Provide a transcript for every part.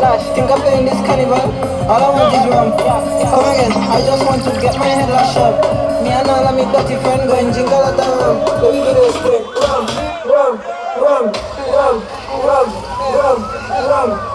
lash. Think I'm playing this carnival? All I want is rum. Come again, I just want to get my head lashed up. Me and all of me dirty friend going jingle at the rum. Let me do this thing. Rum, rum, rum, rum, rum, rum, rum.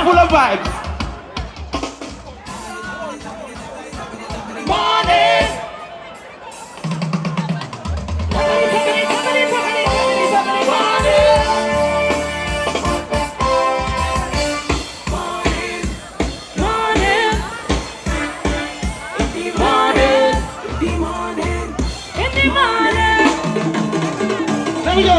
Full of vibes. Morning. There we go.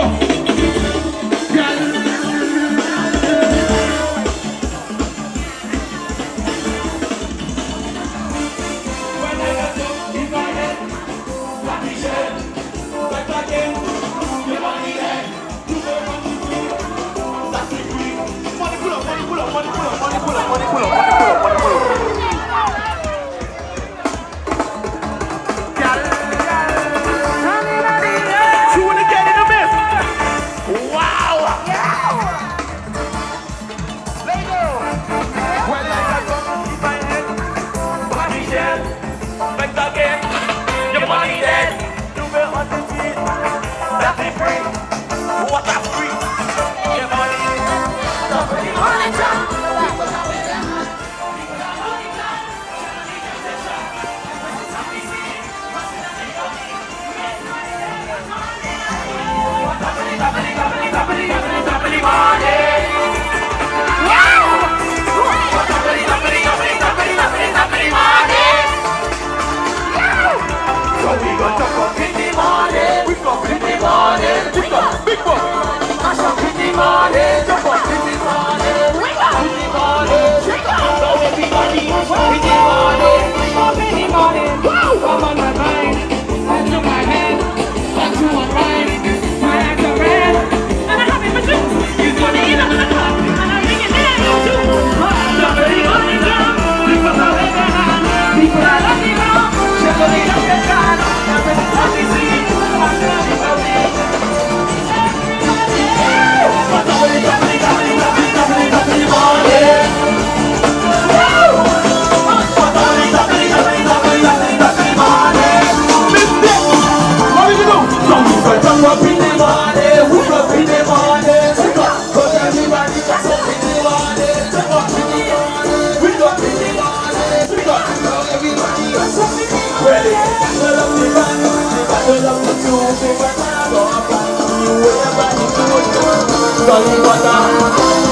Johnny Walker,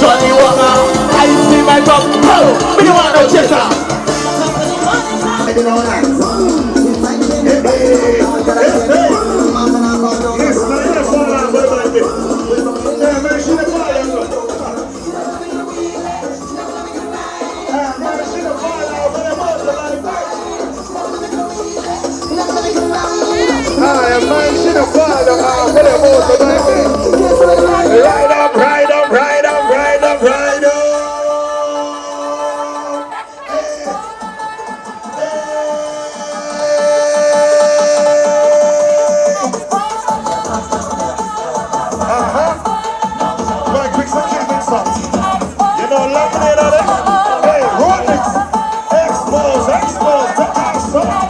Johnny Walker. I see my cup. Oh, we don't want no chaser. Ride up, ride up, ride up, ride up, ride up. Right, quick some chicken sauce. You know, laminate on it. Hey, Rolex. Expose, expose, the action.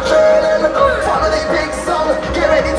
Follow the big song, get ready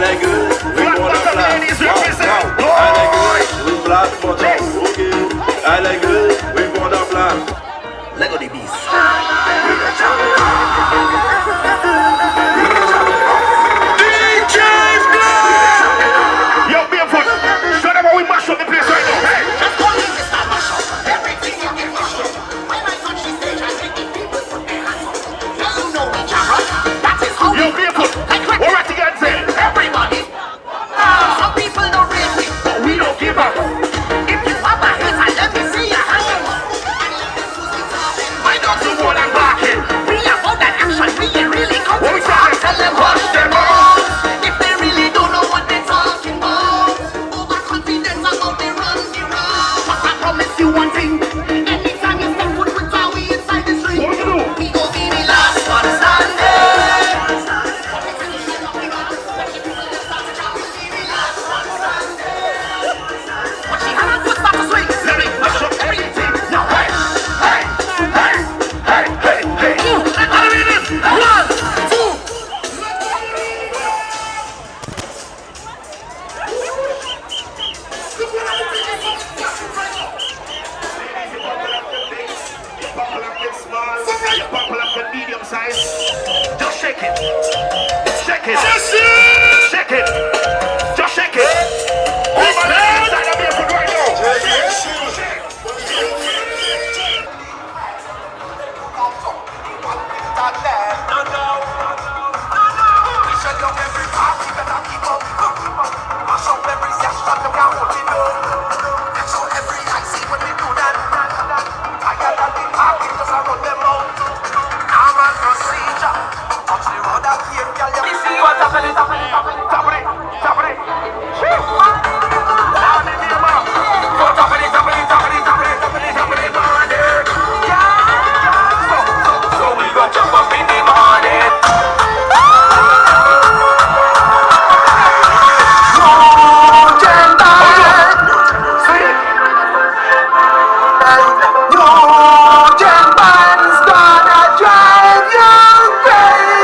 like good, we wanna fly. I like good, we fly for top. Okay, I like good, we wanna fly. Lego the beast. DJ's Blood! Yo, Barefoot, show them how we mash up the place right now. Hey! Just call me Mr. Mash-up. Everything you can mash up. When I touch the stage, I make the people put their hands up. Now you know we can rock. That is how Yo, we Barefoot, we're at the end say. everybody. Some people don't rate me, but we don't give up. If you have a hater, let me see your hand up. Why don't you want to back it? We are for that action. We ain't really come to talk. Tell them wash them out. If they really don't know what they're talking about. Overconfidence about they run the road. But I promise you one thing. Anytime you step foot with our we inside the street, What you do? we gon' be the last one standing. But she had a good start to swing. Let me mash up everything. Now, hey, hey, hey, Hey, hey, hey. let's do this. 1, 2. Buckle up get small, you buckle up get medium size. Just shake it. Shake it. Shake it. Just shake it. Over there inside of Barefoot right now.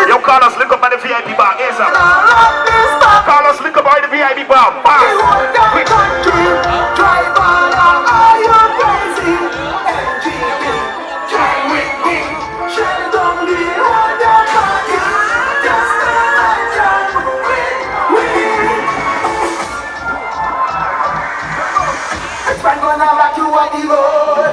Yo, Carlos, link up by the VIP bar. Yes, sir. Carlos, link up by the VIP bar. Gonna rock you on the road.